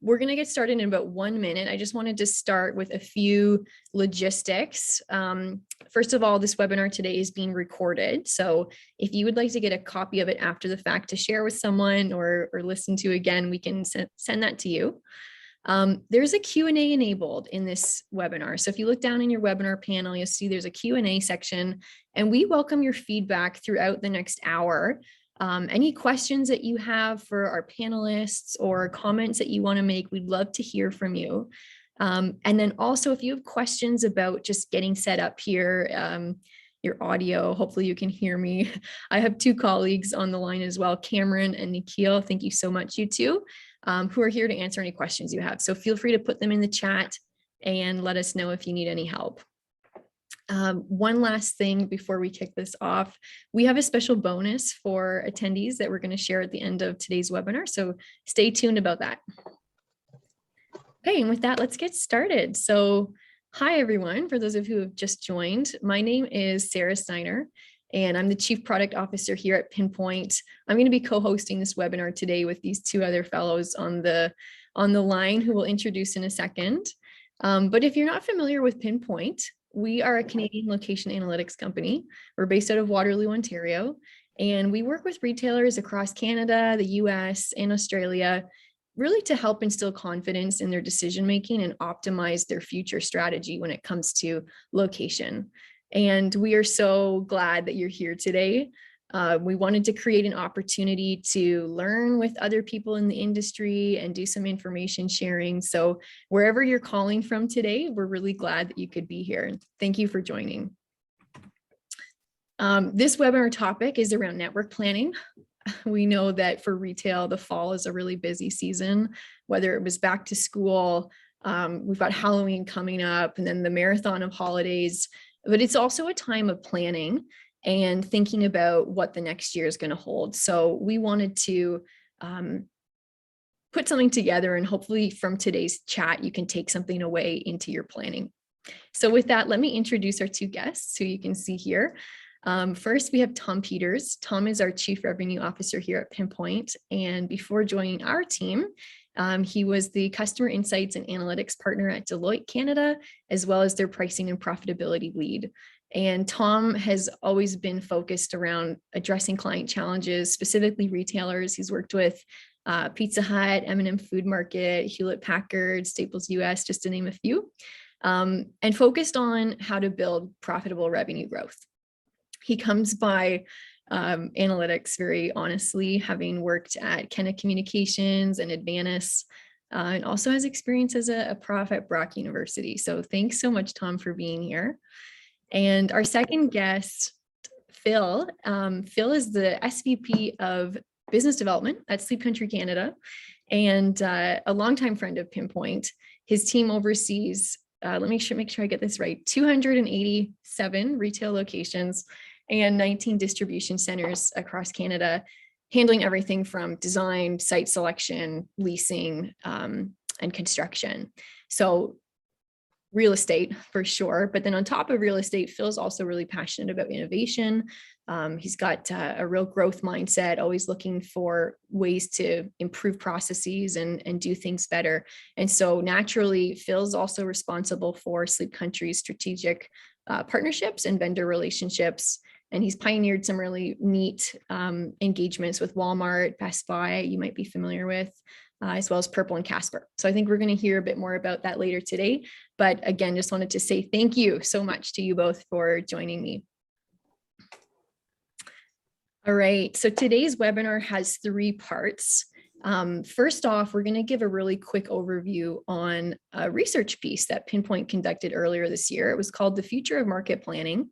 we're going to get started in about 1 minute. I just wanted to start with a few logistics. First of all, this webinar today is being recorded. So if you would like to get a copy of it after the fact to share with someone or listen to again, we can send that to you. There's a Q&A enabled in this webinar. So if you look down in your webinar panel, you'll see there's a Q&A section, and we welcome your feedback throughout the next hour. Any questions that you have for our panelists or comments that you want to make, we'd love to hear from you. And then also, if you have questions about just getting set up here, your audio, hopefully you can hear me. I have two colleagues on the line as well, Cameron and Nikhil. Thank you so much, you two, who are here to answer any questions you have. So feel free to put them in the chat and let us know if you need any help. One last thing before we kick this off, we have a special bonus for attendees that we're going to share at the end of today's webinar. So stay tuned about that. Okay, and with that, let's get started. So hi, everyone. For those of you who have just joined, my name is Sarah Steiner, and I'm the Chief Product Officer here at PiinPoint. I'm going to be co-hosting this webinar today with these two other fellows on the line who we'll introduce in a second. But if you're not familiar with PiinPoint, we are a Canadian location analytics company. We're based out of Waterloo, Ontario, and we work with retailers across Canada, the US, and Australia, really to help instill confidence in their decision-making and optimize their future strategy when it comes to location. And we are so glad that you're here today. We wanted to create an opportunity to learn with other people in the industry and do some information sharing. So wherever you're calling from today, we're really glad that you could be here. Thank you for joining. This webinar topic is around network planning. We know that for retail, the fall is a really busy season, whether it was back to school, we've got Halloween coming up, and then the marathon of holidays, but it's also a time of planning and thinking about what the next year is going to hold. So we wanted to put something together, and hopefully from today's chat, you can take something away into your planning. So with that, let me introduce our two guests who you can see here. First, we have Tom Peters. Tom is our Chief Revenue Officer here at PiinPoint. And before joining our team, he was the Customer Insights and Analytics Partner at Deloitte Canada, as well as their Pricing and Profitability Lead. And Tom has always been focused around addressing client challenges, specifically retailers. He's worked with Pizza Hut, M&M Food Market, Hewlett-Packard, Staples US, just to name a few, and focused on how to build profitable revenue growth. He comes by analytics very honestly, having worked at Kenna Communications and Advantis, and also has experience as a prof at Brock University. So thanks so much, Tom, for being here. And our second guest, Phil. Phil is the SVP of Business Development at Sleep Country Canada, and a longtime friend of PiinPoint. His team oversees, let me make sure I get this right, 287 retail locations and 19 distribution centers across Canada, handling everything from design, site selection, leasing, and construction. So real estate for sure, but then on top of real estate, Phil's also really passionate about innovation. He's got a real growth mindset, always looking for ways to improve processes and do things better. And so naturally, Phil's also responsible for Sleep Country's strategic partnerships and vendor relationships. And he's pioneered some really neat engagements with Walmart, Best Buy, you might be familiar with, as well as Purple and Casper. So I think we're going to hear a bit more about that later today. But again, just wanted to say thank you so much to you both for joining me. All right, so today's webinar has 3 parts. First off, we're going to give a really quick overview on a research piece that PiinPoint conducted earlier this year. It was called The Future of Market Planning.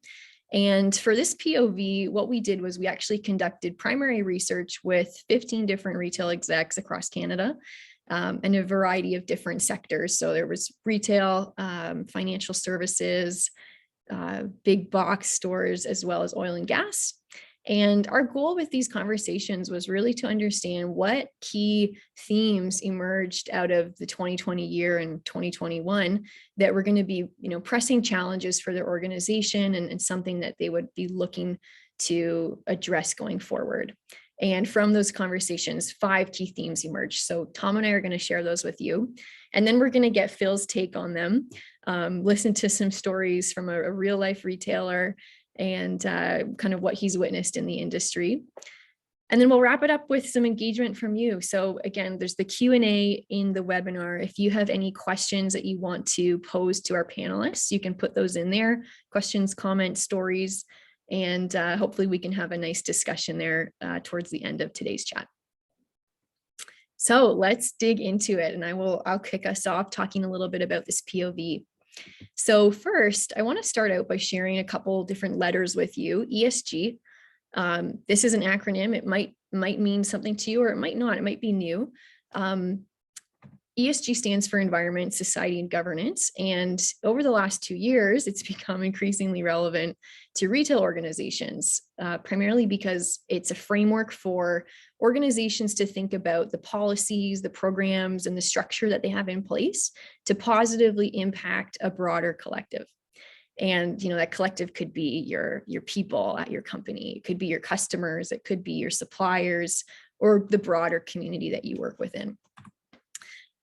And for this POV, what we did was we actually conducted primary research with 15 different retail execs across Canada, and a variety of different sectors. So there was retail, financial services, big box stores, as well as oil and gas. And our goal with these conversations was really to understand what key themes emerged out of the 2020 year and 2021 that were going to be, pressing challenges for their organization and something that they would be looking to address going forward. And from those conversations, 5 key themes emerged. So Tom and I are going to share those with you. And then we're going to get Phil's take on them, listen to some stories from a real life retailer and kind of what he's witnessed in the industry. And then we'll wrap it up with some engagement from you. So again, there's the Q&A in the webinar. If you have any questions that you want to pose to our panelists, you can put those in there, questions, comments, stories, and hopefully we can have a nice discussion there towards the end of today's chat. So let's dig into it, and I'll kick us off talking a little bit about this POV. So first, I want to start out by sharing a couple different letters with you. ESG. This is an acronym. It might mean something to you, or it might not. It might be new. ESG stands for Environment, Society, and Governance. And over the last 2 years, it's become increasingly relevant to retail organizations, primarily because it's a framework for organizations to think about the policies, the programs, and the structure that they have in place to positively impact a broader collective. And that collective could be your people at your company, it could be your customers, it could be your suppliers, or the broader community that you work within.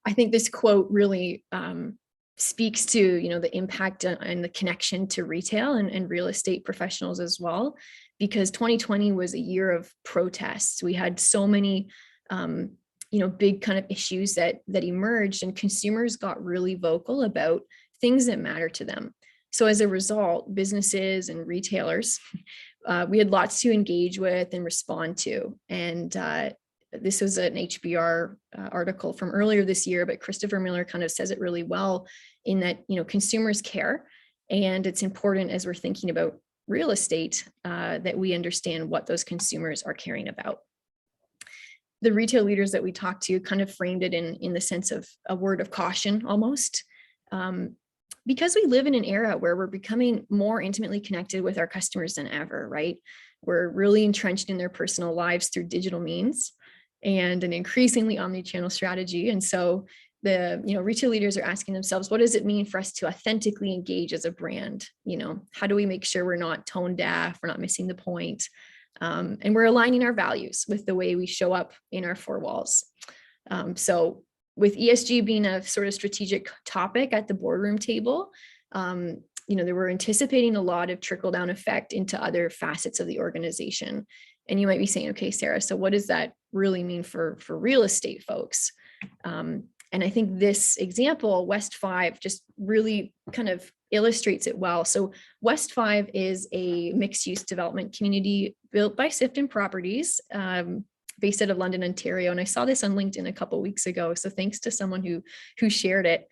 I think this quote really speaks to the impact and the connection to retail and real estate professionals as well, because 2020 was a year of protests. We had so many big kind of issues that emerged, and consumers got really vocal about things that matter to them. So as a result, businesses and retailers, we had lots to engage with and respond to. And this was an HBR article from earlier this year, but Christopher Miller kind of says it really well in that, consumers care. And it's important as we're thinking about real estate that we understand what those consumers are caring about. The retail leaders that we talked to kind of framed it in the sense of a word of caution almost. Because we live in an era where we're becoming more intimately connected with our customers than ever, right? We're really entrenched in their personal lives through digital means and an increasingly omni-channel strategy. And so the retail leaders are asking themselves, what does it mean for us to authentically engage as a brand? How do we make sure we're not tone deaf, we're not missing the point, and we're aligning our values with the way we show up in our 4 walls. So with ESG being a sort of strategic topic at the boardroom table, they were anticipating a lot of trickle-down effect into other facets of the organization. And you might be saying, okay, Sarah, so what does that really mean for real estate folks? And I think this example, West 5, just really kind of illustrates it well. So West 5 is a mixed-use development community built by Sifton Properties, based out of London, Ontario. And I saw this on LinkedIn a couple of weeks ago. So thanks to someone who shared it.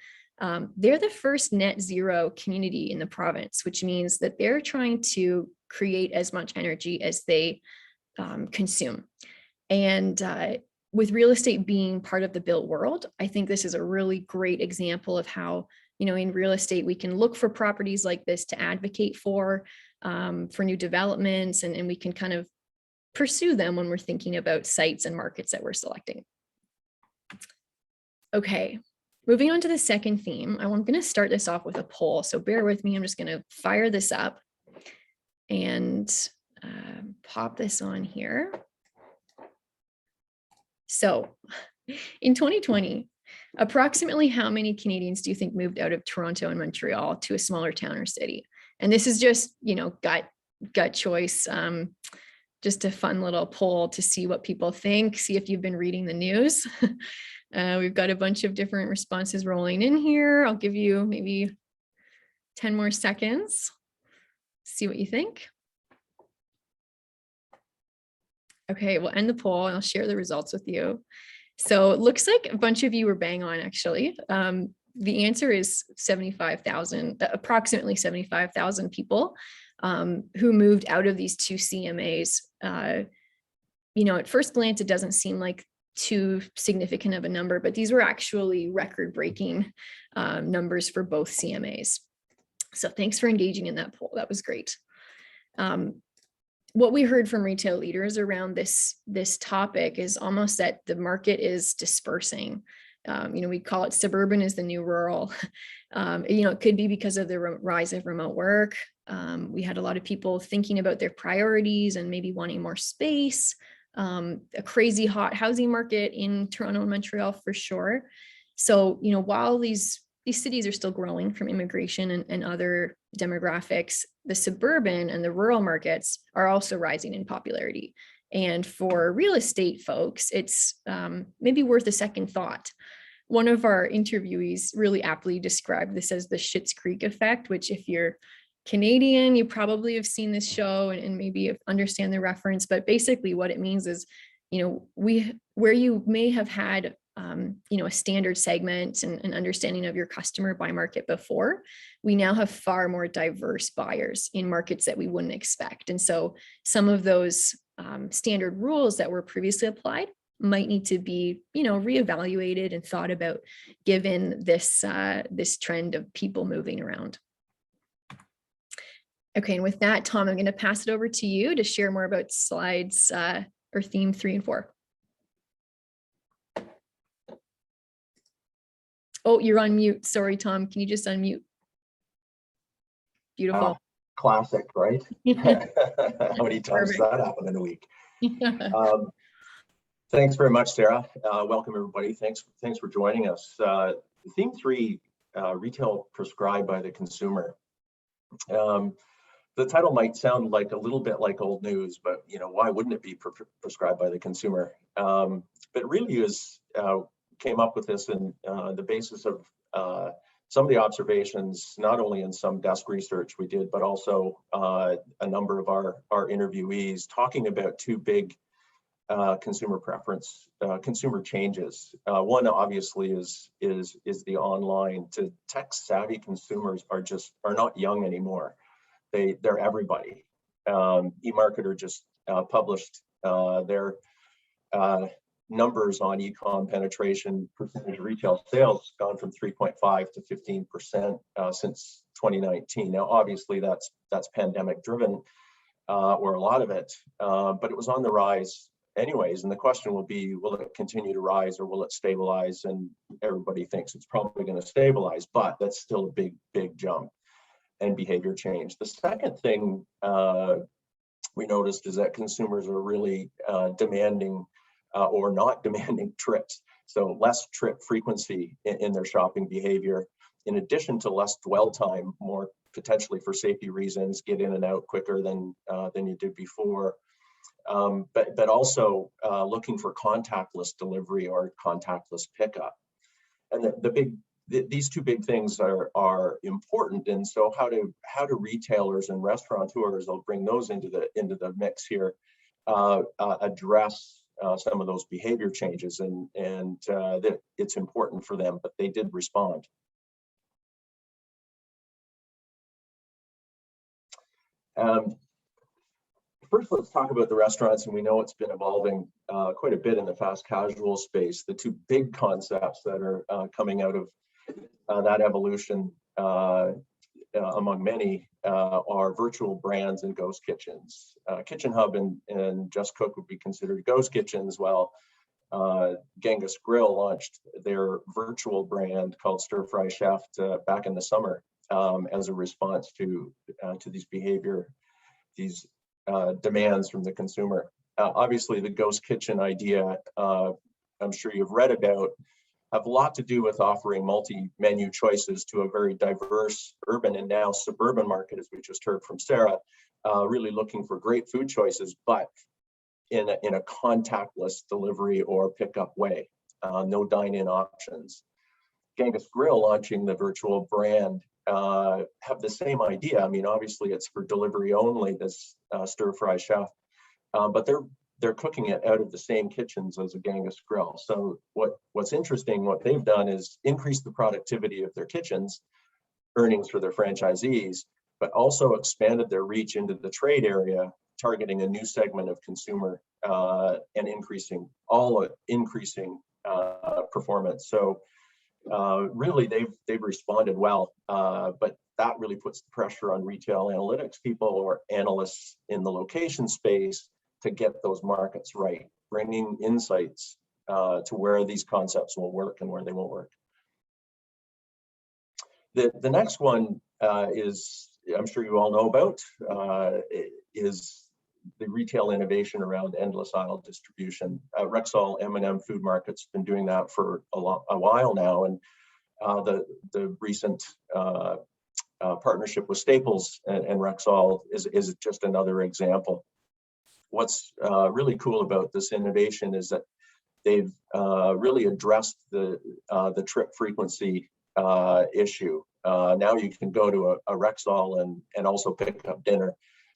They're the first net zero community in the province, which means that they're trying to create as much energy as they consume. And with real estate being part of the built world, I think this is a really great example of how, in real estate, we can look for properties like this to advocate for new developments, and we can kind of pursue them when we're thinking about sites and markets that we're selecting. Okay, moving on to the second theme, I'm going to start this off with a poll. So bear with me, I'm just going to fire this up and pop this on here. So in 2020, approximately how many Canadians do you think moved out of Toronto and Montreal to a smaller town or city? And this is just, gut choice. Just a fun little poll to see what people think, see if you've been reading the news. We've got a bunch of different responses rolling in here. I'll give you maybe 10 more seconds. See what you think. Okay, we'll end the poll and I'll share the results with you. So it looks like a bunch of you were bang on, actually. The answer is 75,000, approximately 75,000 people who moved out of these 2 CMAs. At first glance, it doesn't seem like too significant of a number, but these were actually record-breaking numbers for both CMAs. So thanks for engaging in that poll. That was great. What we heard from retail leaders around this topic is almost that the market is dispersing. We call it suburban is the new rural. It could be because of the rise of remote work. We had a lot of people thinking about their priorities and maybe wanting more space, a crazy hot housing market in Toronto and Montreal for sure. So, while these cities are still growing from immigration and other demographics, the suburban and the rural markets are also rising in popularity. And for real estate folks, it's maybe worth a second thought. One of our interviewees really aptly described this as the Schitt's Creek effect, which if you're Canadian, you probably have seen this show and maybe understand the reference, but basically what it means is, where you may have had a standard segment and an understanding of your customer by market before, we now have far more diverse buyers in markets that we wouldn't expect. And so some of those standard rules that were previously applied might need to be, reevaluated and thought about given this trend of people moving around. Okay, and with that, Tom, I'm going to pass it over to you to share more about slides or theme 3 and 4. Oh, you're on mute. Sorry, Tom. Can you just unmute? Beautiful. Classic, right? How many times does that happen in a week? Thanks very much, Sarah. Welcome, everybody. Thanks for joining us. Theme 3, retail prescribed by the consumer. The title might sound like a little bit like old news, but why wouldn't it be prescribed by the consumer? But really is came up with this in the basis of some of the observations, not only in some desk research we did, but also a number of our interviewees talking about two big consumer preference, consumer changes. One obviously is the online. To tech savvy consumers are not young anymore. They're everybody. eMarketer just published their numbers on e-com penetration percentage retail sales, gone from 3.5 to 15% since 2019. Now, obviously, that's pandemic driven, or a lot of it, but it was on the rise anyways. And the question will be, will it continue to rise or will it stabilize? And everybody thinks it's probably going to stabilize, but that's still a big jump and behavior change. The second thing we noticed is that consumers are really demanding or not demanding trips. So less trip frequency in their shopping behavior, in addition to less dwell time, more potentially for safety reasons, get in and out quicker than you did before. But also looking for contactless delivery or contactless pickup. And these two big things are important. And so how do retailers and restaurateurs, I'll bring those into the mix here, address some of those behavior changes, and that it's important for them, but they did respond. First, let's talk about the restaurants, and we know it's been evolving quite a bit in the fast casual space. The two big concepts that are coming out of that evolution, among many, are virtual brands and ghost kitchens. Kitchen Hub and Just Cook would be considered ghost kitchens, while Genghis Grill launched their virtual brand called Stir Fry Chef back in the summer as a response to these demands from the consumer. Obviously, the ghost kitchen idea, I'm sure you've read about, have a lot to do with offering multi-menu choices to a very diverse urban and now suburban market, as we just heard from Sarah, really looking for great food choices, but in a contactless delivery or pickup way, no dine-in options. Genghis Grill launching the virtual brand have the same idea. I mean, obviously it's for delivery only, this Stir Fry Chef, but they're cooking it out of the same kitchens as a Genghis Grill. So what's interesting, what they've done is increase the productivity of their kitchens, earnings for their franchisees, but also expanded their reach into the trade area, targeting a new segment of consumer and increasing performance. So really they've responded well, but that really puts the pressure on retail analytics people or analysts in the location space to get those markets right, bringing insights to where these concepts will work and where they won't work. The next one is, I'm sure you all know about, is the retail innovation around endless aisle distribution. Rexall M&M Food Market's been doing that for a while now, and the recent partnership with Staples and Rexall is just another example. What's really cool about this innovation is that they've really addressed the trip frequency issue. Now you can go to a Rexall and also pick up dinner,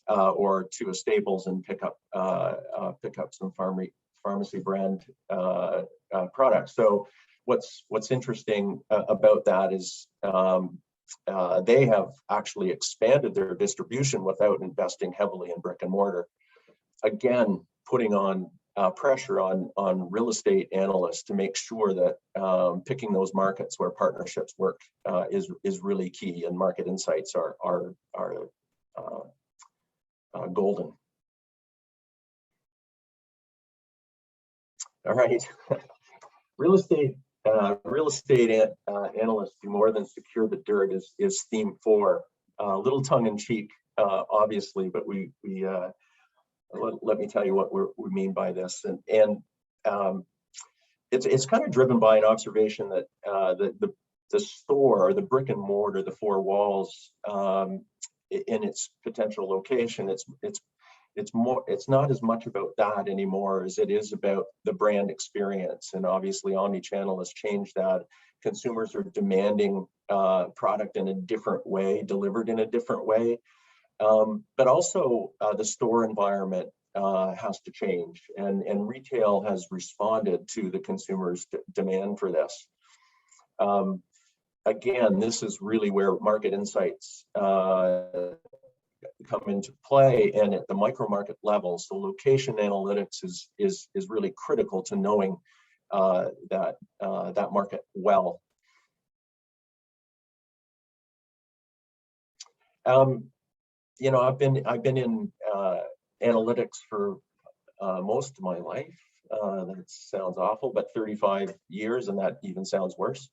or to a Staples and pick up some pharmacy brand products. So what's interesting about that is they have actually expanded their distribution without investing heavily in brick and mortar. Again, putting on pressure on real estate analysts to make sure that picking those markets where partnerships work is really key, and market insights are golden. All right, real estate analysts do more than secure the dirt is theme 4. A little tongue in cheek, obviously, but we let me tell you what we mean by this, and it's kind of driven by an observation that the store, or the brick and mortar, the 4 walls, in its potential location, it's not as much about that anymore as it is about the brand experience. And obviously, omnichannel has changed that. Consumers are demanding product in a different way, delivered in a different way. But also the store environment has to change, and retail has responded to the consumer's demand for this. Again, this is really where market insights come into play, and at the micro market level. So location analytics is really critical to knowing that market well. You know, I've been in analytics for most of my life. That sounds awful, but 35 years, and that even sounds worse.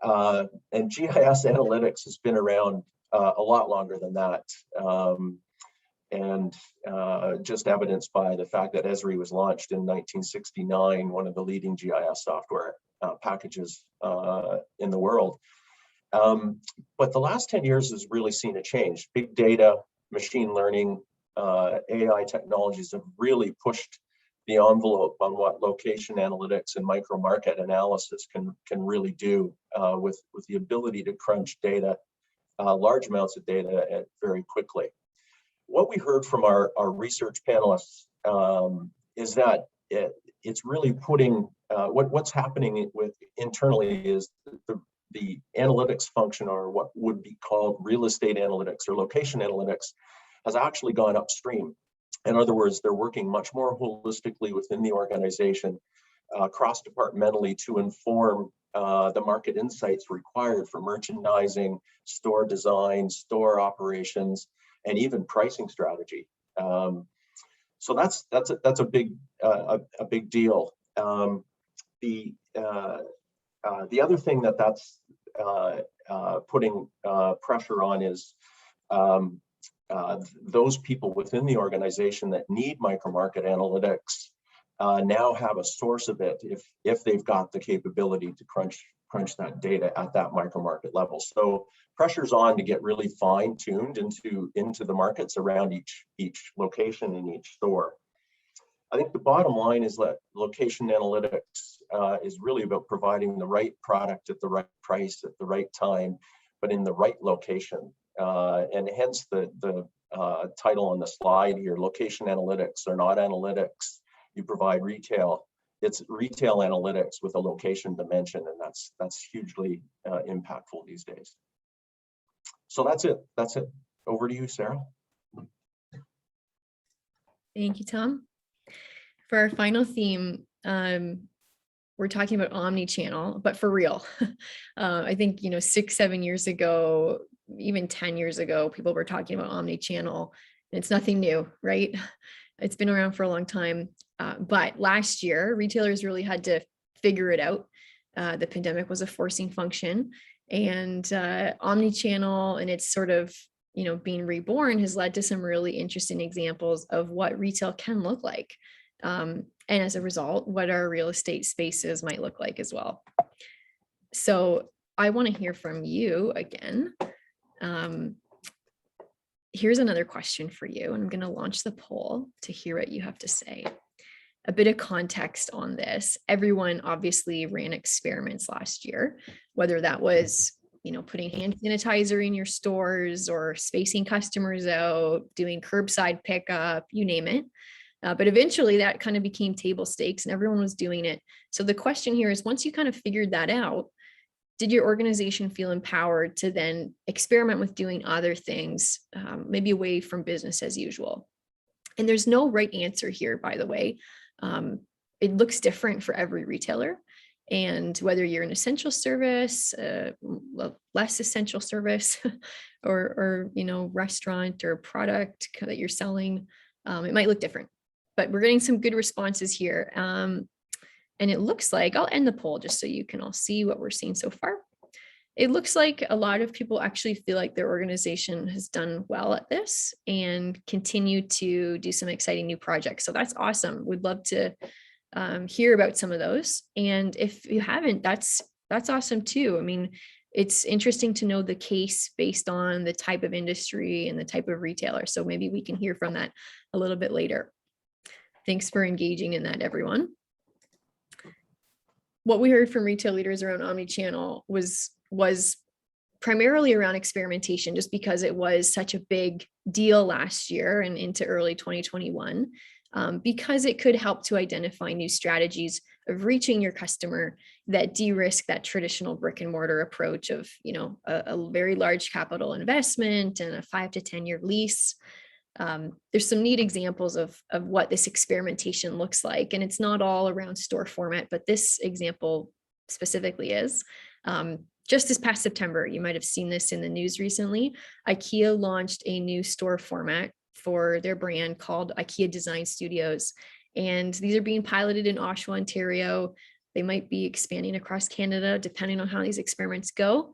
And GIS analytics has been around a lot longer than that, and just evidenced by the fact that Esri was launched in 1969, one of the leading GIS software packages in the world. But the last 10 years has really seen a change. Big data, machine learning, AI technologies have really pushed the envelope on what location analytics and micro market analysis can really do, with the ability to crunch data, large amounts of data very quickly. What we heard from our research panelists is that it's really putting what's happening internally is the analytics function, or what would be called real estate analytics or location analytics, has actually gone upstream. In other words, they're working much more holistically within the organization, cross-departmentally, to inform the market insights required for merchandising, store design, store operations, and even pricing strategy. So that's a big deal. The other thing that's putting pressure on is those people within the organization that need micro-market analytics now have a source of it if they've got the capability to crunch that data at that micro-market level. So pressure's on to get really fine-tuned into the markets around each location and each store. I think the bottom line is that location analytics is really about providing the right product at the right price at the right time, but in the right location. And hence the title on the slide here: location analytics are not analytics. You provide retail. It's retail analytics with a location dimension, and that's hugely impactful these days. So that's it. Over to you, Sarah. Thank you, Tom. For our final theme, we're talking about omni-channel, but for real. I think 6-7 years ago, even 10 years ago, people were talking about omni-channel, and it's nothing new, right? It's been around for a long time. But last year, retailers really had to figure it out. The pandemic was a forcing function, and omni-channel and its sort of being reborn has led to some really interesting examples of what retail can look like. And as a result, what our real estate spaces might look like as well. So I want to hear from you again. Here's another question for you, and I'm going to launch the poll to hear what you have to say. A bit of context on this. Everyone obviously ran experiments last year, whether that was putting hand sanitizer in your stores or spacing customers out, doing curbside pickup, you name it. But eventually that kind of became table stakes and everyone was doing it. So the question here is, once you kind of figured that out, did your organization feel empowered to then experiment with doing other things, maybe away from business as usual? And there's no right answer here, by the way. It looks different for every retailer. And whether you're an essential service, less essential service, or restaurant or product that you're selling, it might look different. But we're getting some good responses here. And it looks like, I'll end the poll just so you can all see what we're seeing so far. It looks like a lot of people actually feel like their organization has done well at this and continue to do some exciting new projects. So that's awesome. We'd love to hear about some of those. And if you haven't, that's awesome too. I mean, it's interesting to know the case based on the type of industry and the type of retailer. So maybe we can hear from that a little bit later. Thanks for engaging in that, everyone. What we heard from retail leaders around omnichannel was primarily around experimentation, just because it was such a big deal last year and into early 2021, because it could help to identify new strategies of reaching your customer that de-risk that traditional brick and mortar approach of, a very large capital investment and a 5 to 10 year lease. There's some neat examples of what this experimentation looks like, and it's not all around store format, but this example specifically is. Just this past September, you might have seen this in the news recently, IKEA launched a new store format for their brand called IKEA Design Studios. And these are being piloted in Oshawa, Ontario. They might be expanding across Canada, depending on how these experiments go.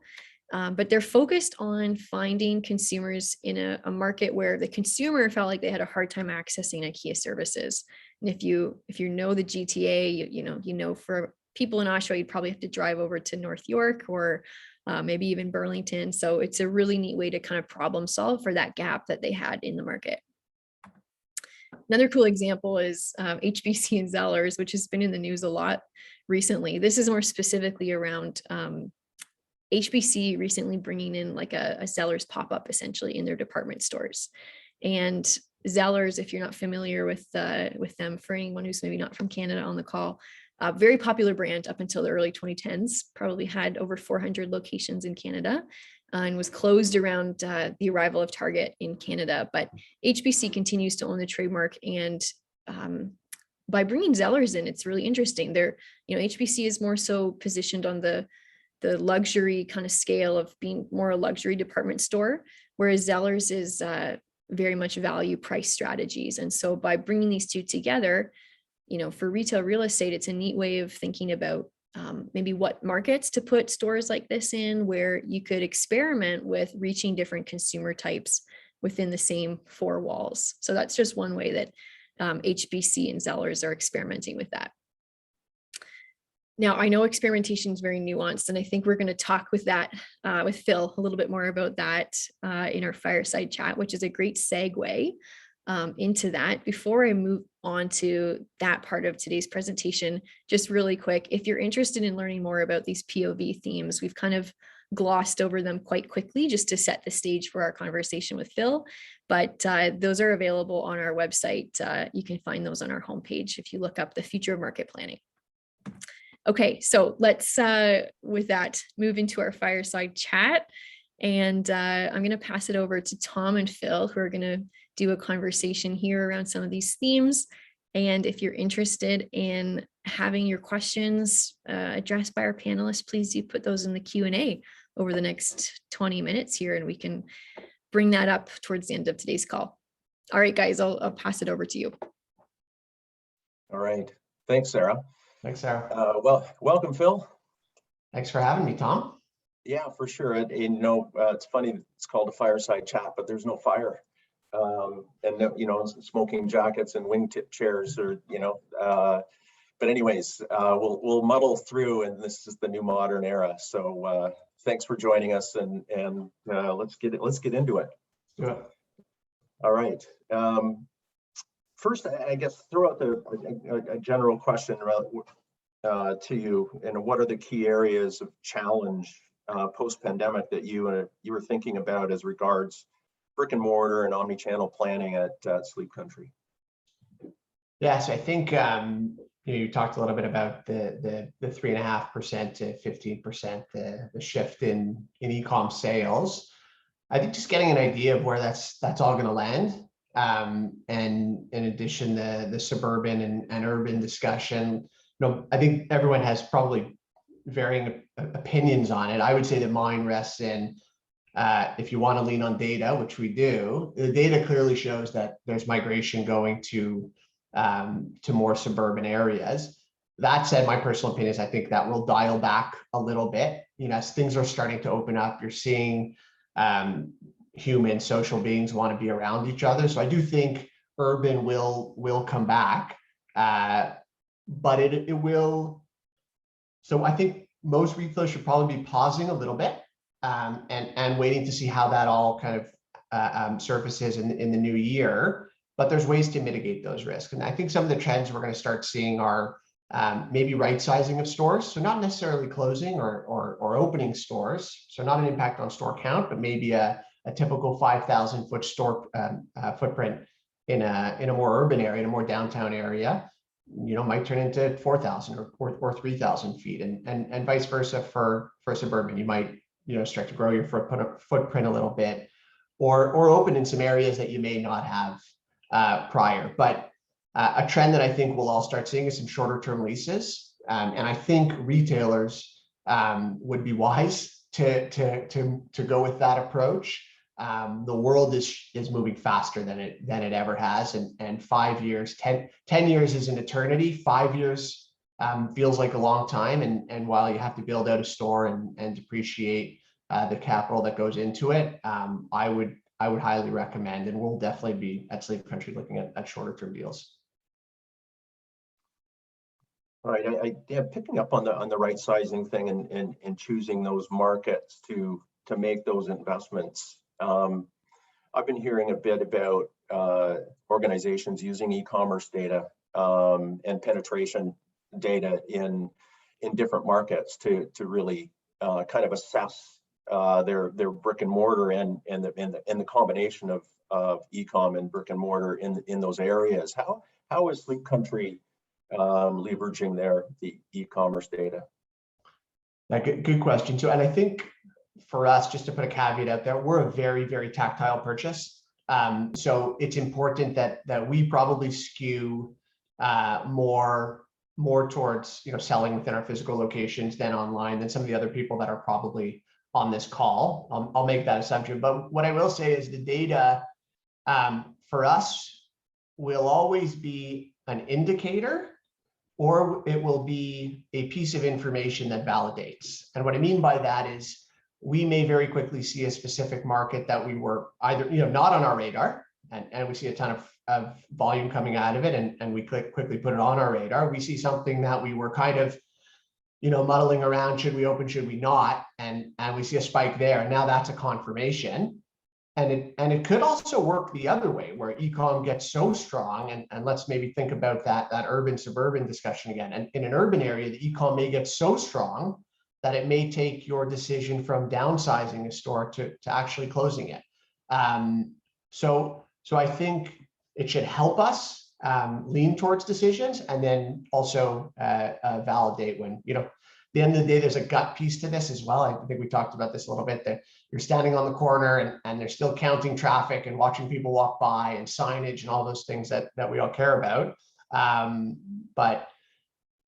But they're focused on finding consumers in a market where the consumer felt like they had a hard time accessing IKEA services. And if you know the GTA, you know for people in Oshawa, you'd probably have to drive over to North York or maybe even Burlington. So it's a really neat way to kind of problem solve for that gap that they had in the market. Another cool example is HBC and Zellers, which has been in the news a lot recently. This is more specifically around HBC recently bringing in like a Zellers pop-up essentially in their department stores. And Zellers, if you're not familiar with them, for anyone who's maybe not from Canada on the call, a very popular brand up until the early 2010s, probably had over 400 locations in Canada and was closed around the arrival of Target in Canada. But HBC continues to own the trademark, and by bringing Zellers in, it's really interesting. HBC is more so positioned on the luxury kind of scale of being more a luxury department store, whereas Zellers is very much value price strategies. And so by bringing these two together, for retail real estate, it's a neat way of thinking about maybe what markets to put stores like this in, where you could experiment with reaching different consumer types within the same four walls. So that's just one way that HBC and Zellers are experimenting with that. Now, I know experimentation is very nuanced, and I think we're going to talk with Phil a little bit more about that in our fireside chat, which is a great segue into that. Before I move on to that part of today's presentation, just really quick, if you're interested in learning more about these POV themes, we've kind of glossed over them quite quickly just to set the stage for our conversation with Phil, but those are available on our website. You can find those on our homepage if you look up the future of market planning. Okay, so let's, with that, move into our fireside chat. And I'm going to pass it over to Tom and Phil, who are going to do a conversation here around some of these themes. And if you're interested in having your questions addressed by our panelists, please do put those in the Q&A over the next 20 minutes here, and we can bring that up towards the end of today's call. All right, guys, I'll pass it over to you. All right. Thanks, Sarah. Thanks, Sarah. Well, welcome, Phil. Thanks for having me, Tom. Yeah, for sure. It's funny. It's called a fireside chat, but there's no fire. And smoking jackets and wingtip chairs, but anyways, we'll muddle through, and this is the new modern era. So thanks for joining us, and let's get into it. Yeah. All right. First, I guess throw out a general question to you, and what are the key areas of challenge post-pandemic that you were thinking about as regards brick and mortar and omni-channel planning at Sleep Country? Yes, I think you talked a little bit about the 3.5% to 15%, the shift in e-com sales. I think just getting an idea of where that's all going to land, and in addition, the suburban and urban discussion. I think everyone has probably varying opinions on it. I would say that mine rests in, if you want to lean on data, which we do, the data clearly shows that there's migration going to more suburban areas. That said, my personal opinion is I think that will dial back a little bit. As things are starting to open up, you're seeing human social beings want to be around each other. So I do think urban will come back, but it will. So I think most retailers should probably be pausing a little bit and waiting to see how that all kind of surfaces in the new year. But there's ways to mitigate those risks. And I think some of the trends we're going to start seeing are maybe right sizing of stores. So not necessarily closing or opening stores. So not an impact on store count, but maybe a typical 5,000 foot store footprint in a more urban area, in a more downtown area, might turn into 4,000 or 3,000 feet, and vice versa for suburban. You might start to grow your footprint a little bit, or open in some areas that you may not have prior. But a trend that I think we'll all start seeing is some shorter term leases, and I think retailers would be wise to go with that approach. The world is moving faster than it ever has, and 5 years, 10 years is an eternity. 5 years feels like a long time, and while you have to build out a store and depreciate the capital that goes into it, I would highly recommend, and we'll definitely be at Sleep Country looking at shorter term deals. All right, picking up on the right sizing thing and choosing those markets to make those investments. I've been hearing a bit about organizations using e-commerce data and penetration data in different markets to really kind of assess their brick and mortar and the combination of e-com and brick and mortar in those areas. How is Sleep Country leveraging the e-commerce data? Good question too. And I think for us, just to put a caveat out there, we're a very, very tactile purchase. So it's important that we probably skew more towards selling within our physical locations than online than some of the other people that are probably on this call. I'll make that assumption. But what I will say is the data for us will always be an indicator, or it will be a piece of information that validates. And what I mean by that is we may very quickly see a specific market that we were either not on our radar, and we see a ton of volume coming out of it, and we quickly put it on our radar. We see something that we were kind of muddling around, should we open, should we not, and we see a spike there. Now that's a confirmation. And it could also work the other way, where e-com gets so strong, and let's maybe think about that urban suburban discussion again. And in an urban area, the e-com may get so strong that it may take your decision from downsizing a store to actually closing it. So I think it should help us lean towards decisions, and then also validate when at the end of the day, there's a gut piece to this as well. I think we talked about this a little bit, that you're standing on the corner and they're still counting traffic and watching people walk by, and signage and all those things that we all care about. But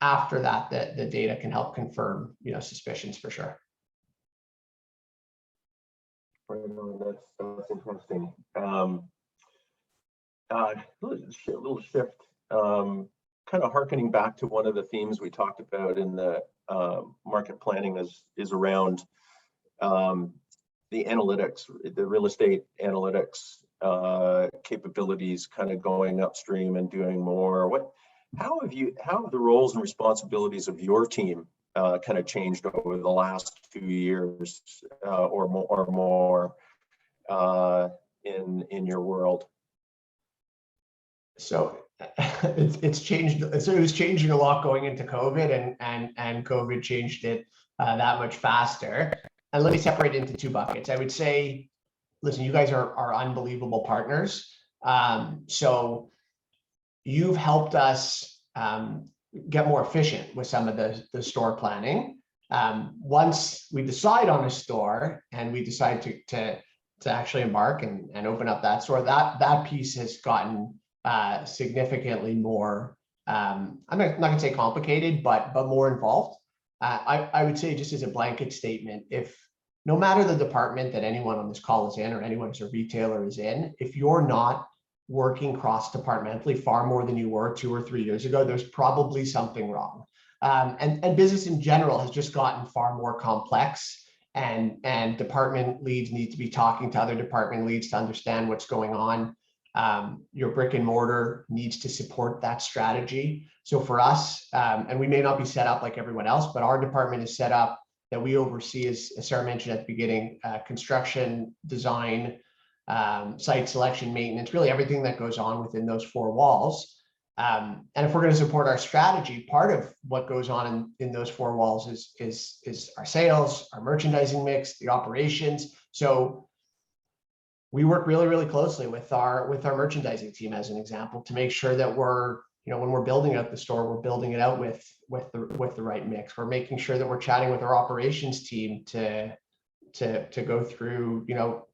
after that, the data can help confirm suspicions for sure. That's interesting. Little shift. Kind of hearkening back to one of the themes we talked about in the market planning is around the analytics, the real estate analytics capabilities kind of going upstream and doing more? How have the roles and responsibilities of your team kind of changed over the last 2 years or more in your world? So it's changed. So it was changing a lot going into COVID, and COVID changed it that much faster. And let me separate it into two buckets. I would say, listen, you guys are unbelievable partners. So you've helped us get more efficient with some of the store planning. Once we decide on a store and we decide to actually embark and open up that store, that piece has gotten significantly more, I'm not gonna say complicated, but more involved. I would say, just as a blanket statement, if no matter the department that anyone on this call is in, or anyone who's a retailer is in, if you're not working cross-departmentally far more than you were 2 or 3 years ago, there's probably something wrong. And business in general has just gotten far more complex, and department leads need to be talking to other department leads to understand what's going on. Your brick and mortar needs to support that strategy. So for us, and we may not be set up like everyone else, but our department is set up that we oversee, as Sarah mentioned at the beginning, construction, design, site selection, maintenance, really everything that goes on within those 4 walls. And if we're going to support our strategy, part of what goes on in those 4 walls is our sales, our merchandising mix, the operations. So we work really, really closely with our merchandising team, as an example, to make sure that we're, when we're building out the store, we're building it out with the right mix. We're making sure that we're chatting with our operations team to go through,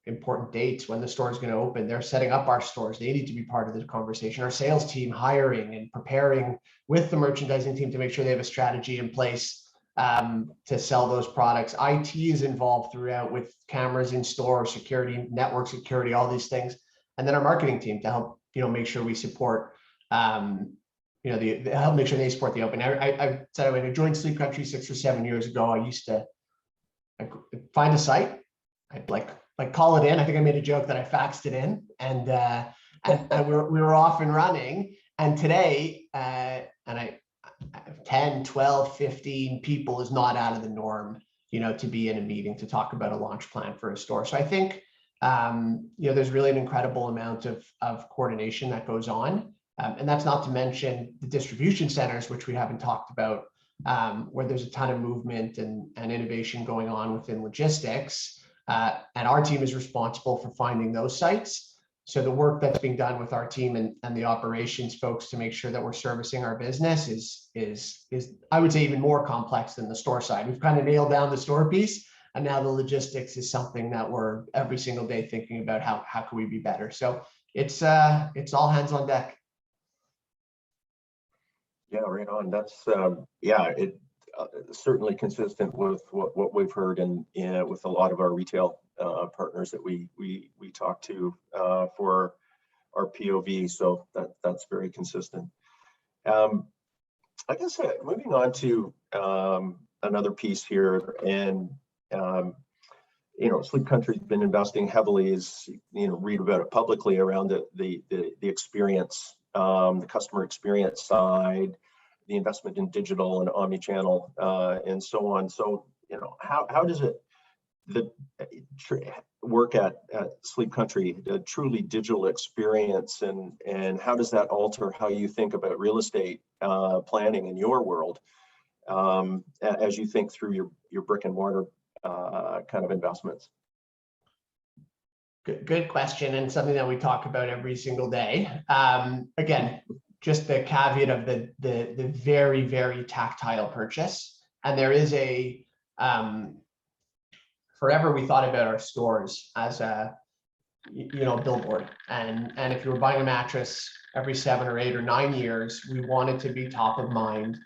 important dates when the store is going to open. They're setting up our stores. They need to be part of the conversation. Our sales team hiring and preparing with the merchandising team to make sure they have a strategy in place to sell those products. IT is involved throughout with cameras in store, security, network security, all these things. And then our marketing team to help, make sure we support, help make sure they support the open. I said when I joined Sleep Country 6 or 7 years ago, I used to find a site, I'd like call it in. I think I made a joke that I faxed it in, and we were off and running. And today, 10, 12, 15 people is not out of the norm, to be in a meeting to talk about a launch plan for a store. So I think, there's really an incredible amount of coordination that goes on. And that's not to mention the distribution centers, which we haven't talked about, where there's a ton of movement and innovation going on within logistics. And our team is responsible for finding those sites. So the work that's being done with our team and the operations folks to make sure that we're servicing our business is I would say even more complex than the store side. We've kind of nailed down the store piece, and now the logistics is something that we're every single day thinking about how can we be better. So it's all hands on deck. Yeah, right on. That's certainly consistent with what we've heard and with a lot of our retail partners that we talk to for our POV. So that's very consistent. I guess moving on to another piece here, and Sleep Country's been investing heavily, as read about it publicly, around the experience, the customer experience side, the investment in digital and omni-channel, and so on. So, how does it work at Sleep Country, a truly digital experience, and how does that alter how you think about real estate planning in your world, as you think through your brick and mortar kind of investments? Good question, and something that we talk about every single day. Again, just the caveat of the very, very tactile purchase. And there is a forever we thought about our stores as a billboard, and if you were buying a mattress every 7 or 8 or 9 years, we wanted to be top of mind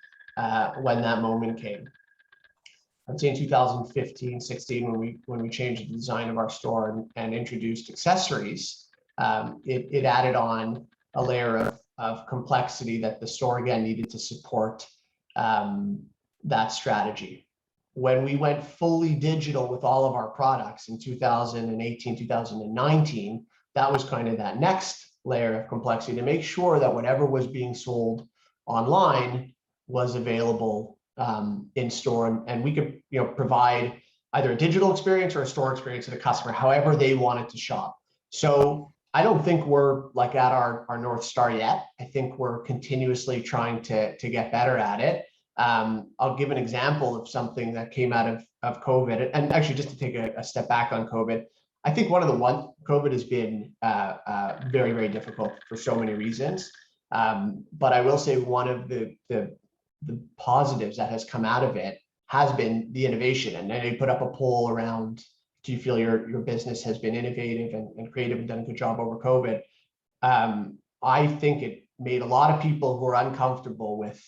when that moment came. I'd say in 2015, 16, when we changed the design of our store and introduced accessories, it added on a layer of complexity that the store again needed to support that strategy. when we went fully digital with all of our products in 2018, 2019, that was kind of that next layer of complexity to make sure that whatever was being sold online was available in store, and we could, provide either a digital experience or a store experience to the customer, however they wanted to shop. So I don't think we're like at our North Star yet. I think we're continuously trying to get better at it. I'll give an example of something that came out of COVID, and actually just to take a step back on COVID, I think COVID has been very, very difficult for so many reasons. But I will say one of the positives that has come out of it has been the innovation. And then they put up a poll around, do you feel your business has been innovative and creative and done a good job over COVID? I think it made a lot of people who are uncomfortable with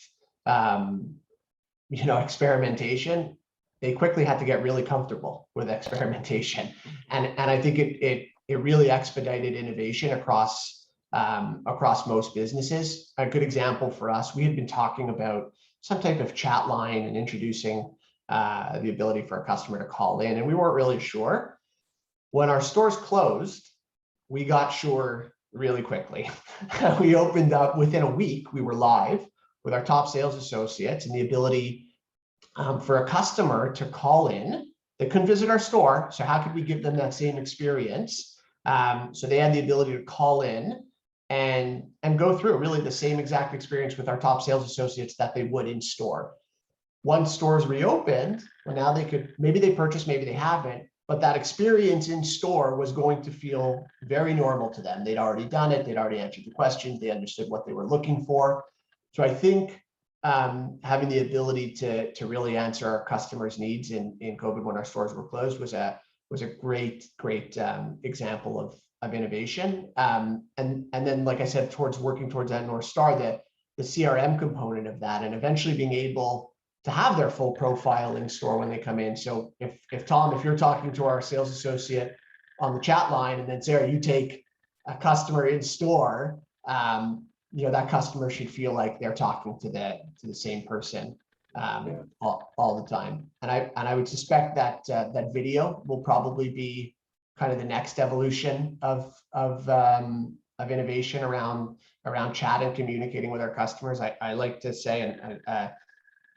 experimentation, they quickly had to get really comfortable with experimentation. And I think it really expedited innovation across most businesses. A good example for us, we had been talking about some type of chat line and introducing the ability for a customer to call in, and we weren't really sure. When our stores closed, we got sure really quickly. We opened up within a week, we were live with our top sales associates and the ability for a customer to call in. They couldn't visit our store, so how could we give them that same experience? So they had the ability to call in and go through really the same exact experience with our top sales associates that they would in store. Once stores reopened, well, now they could, maybe they purchased, maybe they haven't, but that experience in store was going to feel very normal to them. They'd already done it. They'd already answered the questions. They understood what they were looking for. So I think having the ability to really answer our customers' needs in COVID when our stores were closed was a great example of innovation. And then, like I said, working towards that North Star, the CRM component of that, and eventually being able to have their full profile in store when they come in. So if Tom, if you're talking to our sales associate on the chat line, and then Sarah, you take a customer in store, that customer should feel like they're talking to the same person all the time. And I would suspect that that video will probably be kind of the next evolution of innovation around chat and communicating with our customers. I like to say, and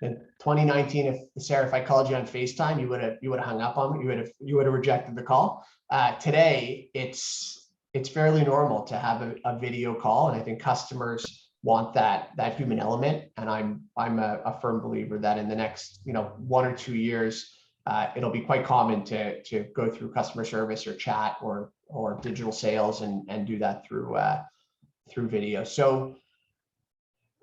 in 2019, if I called you on FaceTime, you would have hung up on me. You would have rejected the call. Today, it's fairly normal to have a video call, and I think customers want that human element. And I'm a firm believer that in the next 1 or 2 years, it'll be quite common to go through customer service or chat or digital sales and do that through video. So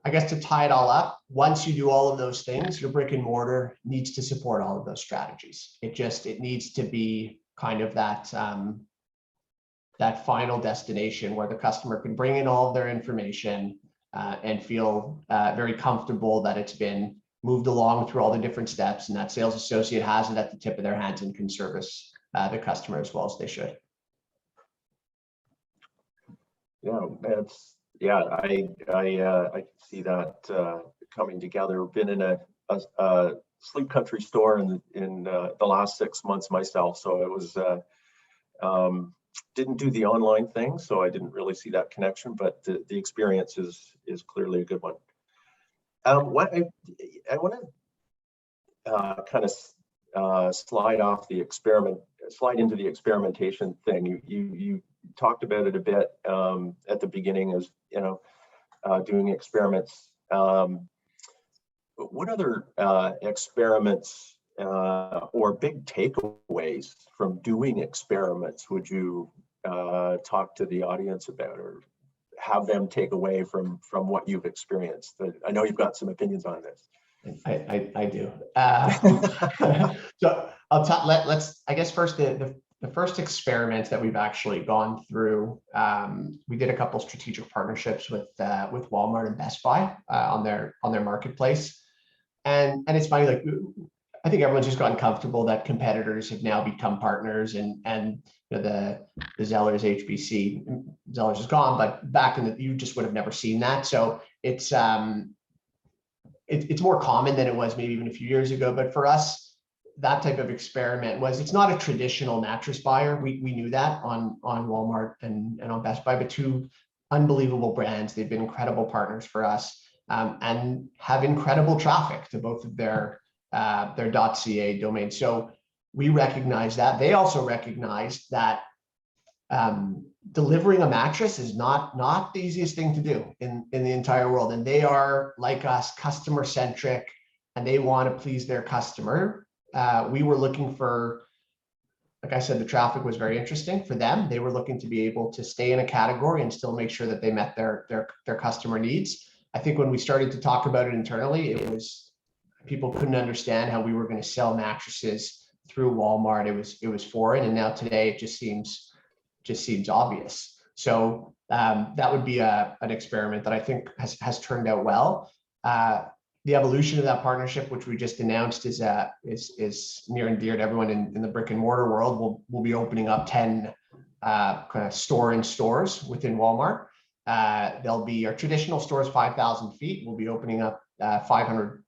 I guess to tie it all up, once you do all of those things, your brick and mortar needs to support all of those strategies. It needs to be kind of that final destination where the customer can bring in all of their information and feel very comfortable that it's been moved along through all the different steps, and that sales associate has it at the tip of their hands and can service the customer as well as they should. Yeah, I see that coming together. I've been in a Sleep Country store in the last 6 months myself, so it was didn't do the online thing, so I didn't really see that connection, but the experience is clearly a good one. What I want to kind of slide into the experimentation thing. You talked about it a bit at the beginning, as doing experiments. What other experiments or big takeaways from doing experiments would you talk to the audience about, or have them take away from what you've experienced? I know you've got some opinions on this. I do. So let's, I guess, first the first experiment that we've actually gone through, we did a couple strategic partnerships with Walmart and Best Buy on their marketplace, and it's funny, like, I think everyone's just gotten comfortable that competitors have now become partners, and the Zellers HBC, Zellers is gone, but back in you just would have never seen that. So it's more common than it was maybe even a few years ago. But for us, that type of experiment was, it's not a traditional mattress buyer. We knew that on Walmart and on Best Buy, but two unbelievable brands. They've been incredible partners for us, and have incredible traffic to both of their .ca domains. So we recognize that. They also recognize that delivering a mattress is not the easiest thing to do in the entire world. And they are, like us, customer centric, and they want to please their customer. We were looking for, like I said, the traffic was very interesting for them. They were looking to be able to stay in a category and still make sure that they met their customer needs. I think when we started to talk about it internally, it was, people couldn't understand how we were going to sell mattresses through Walmart. It was foreign, and now today it just seems obvious. So that would be an experiment that I think has turned out well. The evolution of that partnership, which we just announced, is near and dear to everyone in the brick and mortar world. We'll be opening up 10 kind of store-in-stores within Walmart. There'll be our traditional stores, 5,000 feet. We'll be opening up 500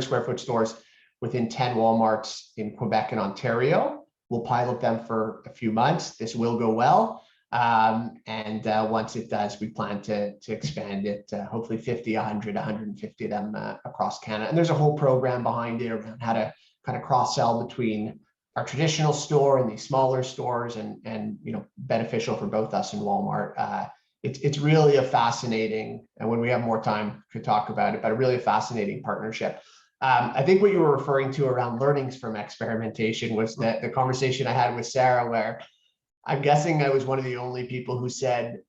square foot stores within 10 Walmarts in Quebec and Ontario. We'll pilot them for a few months. This will go well. And once it does, we plan to expand it, hopefully 50, 100, 150 of them across Canada. And there's a whole program behind it around how to kind of cross-sell between our traditional store and these smaller stores, and beneficial for both us and Walmart. It's really a fascinating, and when we have more time to talk about it, but a really fascinating partnership. I think what you were referring to around learnings from experimentation was that the conversation I had with Sarah, where I'm guessing I was one of the only people who said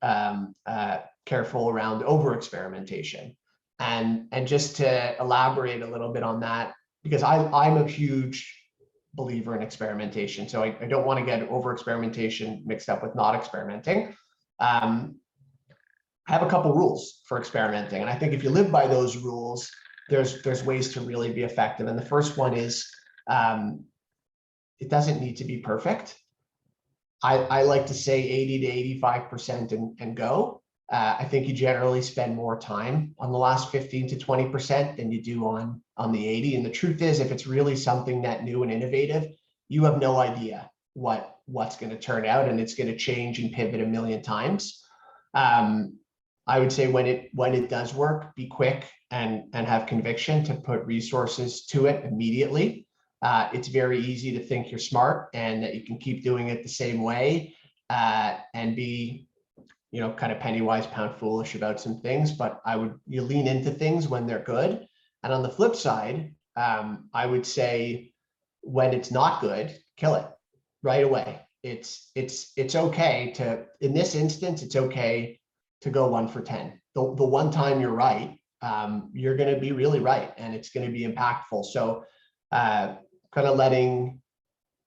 careful around over experimentation. And just to elaborate a little bit on that, because I'm a huge believer in experimentation. So I don't want to get over experimentation mixed up with not experimenting. I have a couple rules for experimenting. And I think if you live by those rules, there's ways to really be effective. And the first one is it doesn't need to be perfect. I like to say 80 to 85% and go. I think you generally spend more time on the last 15 to 20% than you do on the 80. And the truth is, if it's really something that new and innovative, you have no idea what's going to turn out, and it's going to change and pivot a million times. I would say when it does work, be quick and have conviction to put resources to it immediately. It's very easy to think you're smart and that you can keep doing it the same way and be, kind of penny wise, pound foolish about some things. But you lean into things when they're good. And on the flip side, I would say when it's not good, kill it right away. It's okay to, in this instance, it's okay to go 1 for 10. The one time you're right, you're going to be really right, and it's going to be impactful. So kind of letting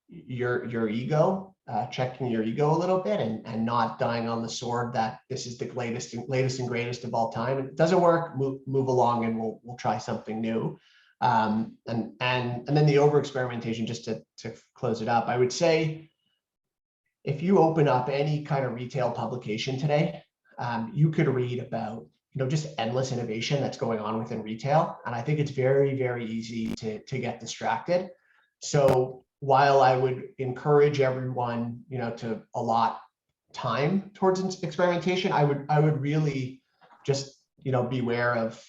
your ego, checking your ego a little bit, and not dying on the sword that this is the latest and greatest of all time. If it doesn't work, move along, and we'll try something new. And then the over experimentation, just to close it up, I would say if you open up any kind of retail publication today, you could read about just endless innovation that's going on within retail. And I think it's very, very easy to get distracted. So while I would encourage everyone, to allot time towards experimentation, I would really just, beware of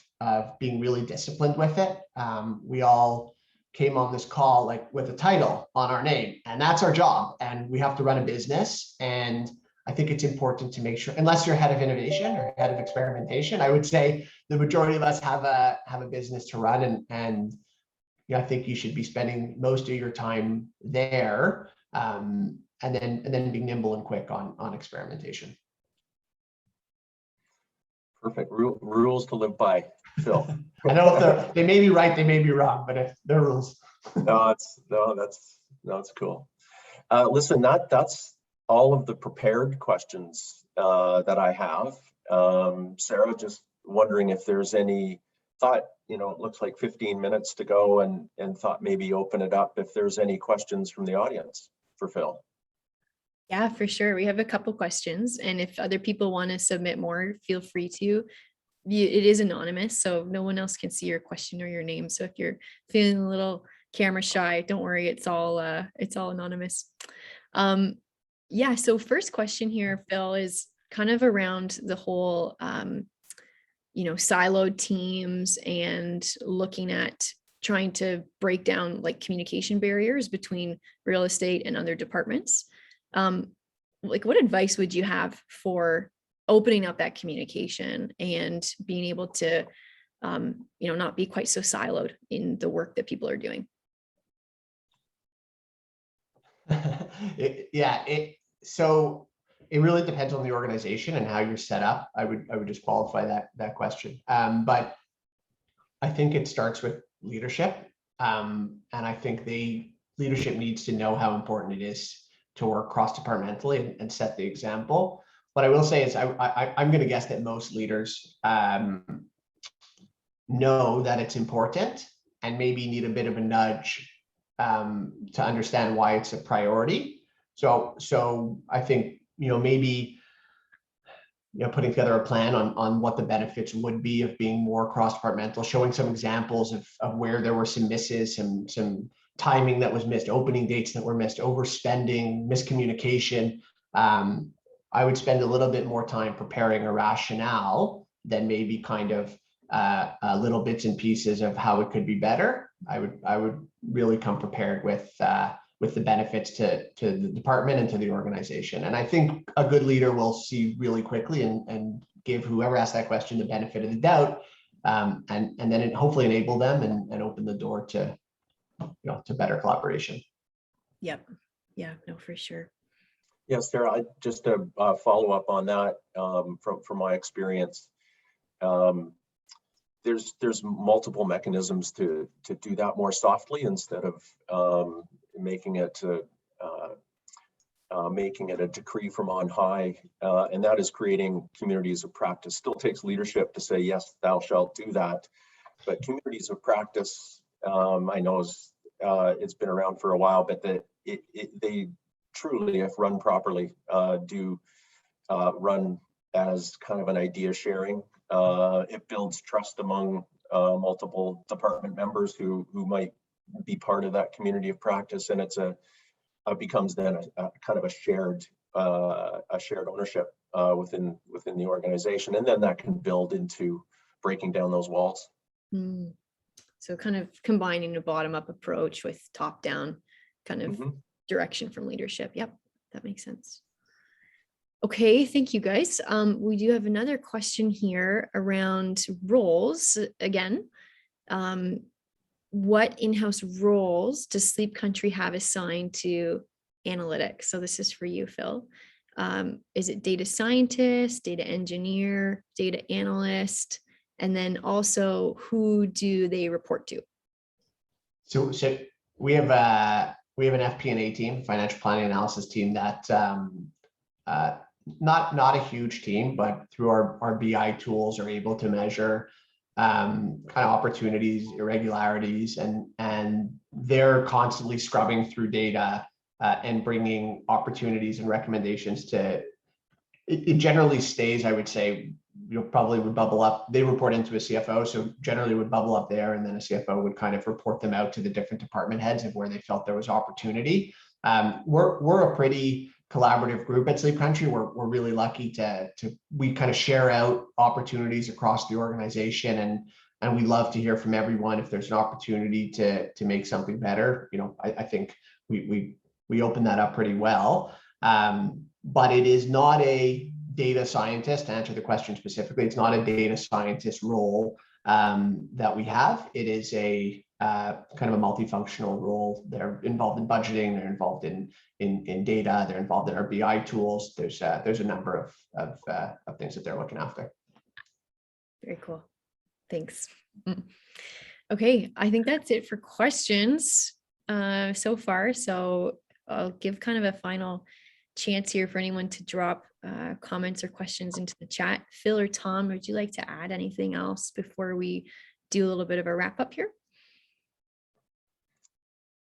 being really disciplined with it. We all came on this call like with a title on our name, and that's our job. And we have to run a business. And I think it's important to make sure, unless you're head of innovation or head of experimentation, I would say the majority of us have a business to run, and I think you should be spending most of your time there, and then be nimble and quick on experimentation. Perfect. Rules to live by, Phil. I know if they may be right, they may be wrong, but if they're rules. That's cool. Listen, that's all of the prepared questions that I have. Sarah, just wondering if there's any thought, it looks like 15 minutes to go, and thought maybe open it up if there's any questions from the audience for Phil. Yeah, for sure. We have a couple questions, and if other people want to submit more, feel free to. It is anonymous, so no one else can see your question or your name. So if you're feeling a little camera shy. Don't worry, it's all anonymous. Yeah, so first question here, Phil, is kind of around the whole siloed teams and looking at trying to break down like communication barriers between real estate and other departments. Like, what advice would you have for opening up that communication and being able to not be quite so siloed in the work that people are doing? So it really depends on the organization and how you're set up. I would just qualify that question. But I think it starts with leadership. And I think leadership needs to know how important it is to work cross-departmentally and set the example. What I will say is I'm going to guess that most leaders know that it's important and maybe need a bit of a nudge to understand why it's a priority. So I think, maybe, putting together a plan on what the benefits would be of being more cross-departmental, showing some examples of where there were some misses, some timing that was missed, opening dates that were missed, overspending, miscommunication. I would spend a little bit more time preparing a rationale than maybe kind of little bits and pieces of how it could be better. I would really come prepared with the benefits to the department and to the organization. And I think a good leader will see really quickly and give whoever asked that question the benefit of the doubt, and then it hopefully enable them and open the door to better collaboration. Yep. Yeah, no, for sure. Yes, Sarah, just to follow up on that, from my experience, there's multiple mechanisms to do that more softly instead of making it a decree from on high, and that is creating communities of practice. Still takes leadership to say, yes, thou shalt do that, but communities of practice, I know it's been around for a while, but they truly, if run properly, do run as kind of an idea sharing. It builds trust among multiple department members who might be part of that community of practice, and it becomes then a kind of a shared ownership within the organization, and then that can build into breaking down those walls. So kind of combining a bottom-up approach with top-down kind of direction from leadership. Yep, that makes sense. Okay, thank you guys. We do have another question here around roles again. What in-house roles does Sleep Country have assigned to analytics? So this is for you, Phil. Is it data scientist, data engineer, data analyst? And then also, who do they report to? So we have an FP&A team, financial planning analysis team, that not a huge team, but through our BI tools are able to measure kind of opportunities, irregularities, and they're constantly scrubbing through data and bringing opportunities and recommendations to. It generally stays, I would say, probably would bubble up. They report into a CFO, so generally would bubble up there, and then a CFO would kind of report them out to the different department heads of where they felt there was opportunity. We're a pretty collaborative group at Sleep Country. We're really lucky we kind of share out opportunities across the organization, and we love to hear from everyone if there's an opportunity to make something better. I think we open that up pretty well, but it is not a data scientist. To answer the question specifically, it's not a data scientist role that we have. It is a kind of a multifunctional role. They're involved in budgeting, they're involved in data, they're involved in our BI tools. There's a number of things that they're looking after. Very cool. Thanks. Okay, I think that's it for questions so far. So I'll give kind of a final chance here for anyone to drop comments or questions into the chat. Phil or Tom, would you like to add anything else before we do a little bit of a wrap up here?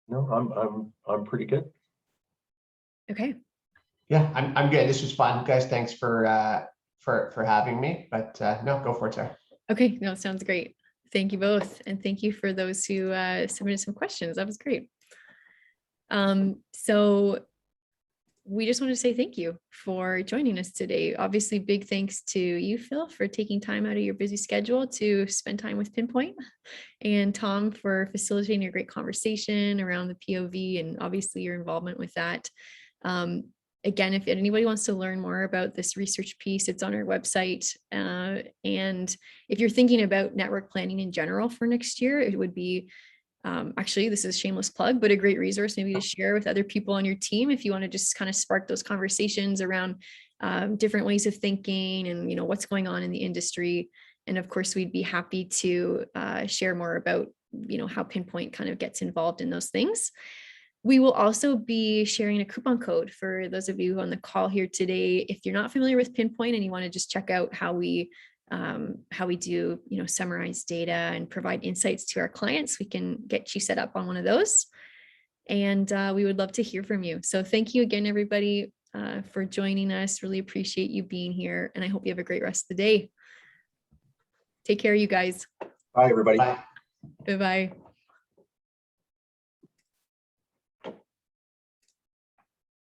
No, I'm pretty good. Okay. Yeah, I'm good. This was fun, guys. Thanks for having me. But no, go for it, Sarah. Okay, no, sounds great. Thank you both. And thank you for those who submitted some questions. That was great. So we just want to say thank you for joining us today. Obviously, big thanks to you, Phil, for taking time out of your busy schedule to spend time with PiinPoint, and Tom for facilitating a great conversation around the POV and obviously your involvement with that. Again, if anybody wants to learn more about this research piece, it's on our website. And if you're thinking about network planning in general for next year, it would be actually, this is a shameless plug, but a great resource maybe to share with other people on your team if you want to just kind of spark those conversations around different ways of thinking and, you know, what's going on in the industry. And of course, we'd be happy to share more about, you know, how PiinPoint kind of gets involved in those things. We will also be sharing a coupon code for those of you on the call here today. If you're not familiar with PiinPoint and you want to just check out how we do, you know, summarize data and provide insights to our clients, we can get you set up on one of those. And we would love to hear from you. So thank you again, everybody, for joining us. Really appreciate you being here. And I hope you have a great rest of the day. Take care, you guys. Bye, everybody. Bye. Bye-bye.